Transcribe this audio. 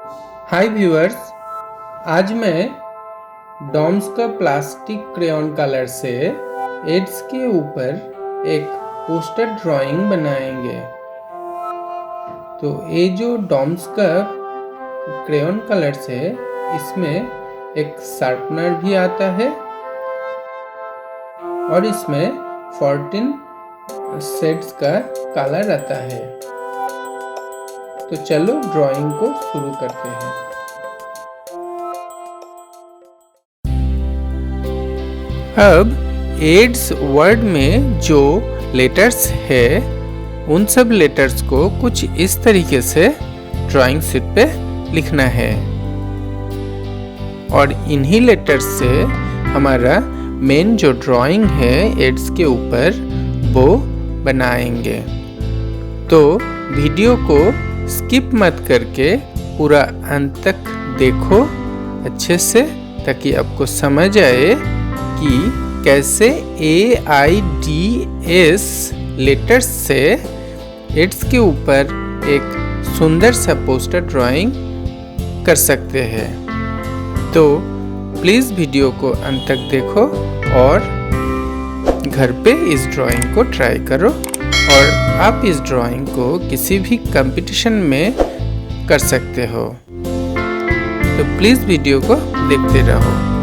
हाय viewers, आज मैं Doms का प्लास्टिक क्रेयॉन कलर से एड्स के ऊपर एक पोस्टर ड्राइंग बनाएंगे। तो ये जो डॉम्स का क्रेयॉन कलर है, इसमें एक शार्पनर भी आता है और इसमें 14 शेड्स का कलर आता है। तो चलो ड्राइंग को शुरू करते हैं। अब एड्स वर्ड में जो लेटर्स है, उन सब लेटर्स को कुछ इस तरीके से ड्राइंग शीट पे लिखना है और इन्हीं लेटर्स से हमारा मेन जो ड्राइंग है एड्स के ऊपर वो बनाएंगे। तो वीडियो को स्किप मत करके पूरा अंत तक देखो अच्छे से, ताकि आपको समझ आए कि कैसे AIDS लेटर्स से एड्स के ऊपर एक सुंदर सा पोस्टर ड्राइंग कर सकते हैं। तो प्लीज़ वीडियो को अंत तक देखो और घर पे इस ड्राइंग को ट्राई करो और आप इस ड्राइंग को किसी भी कंपटीशन में कर सकते हो। तो प्लीज़ वीडियो को देखते रहो।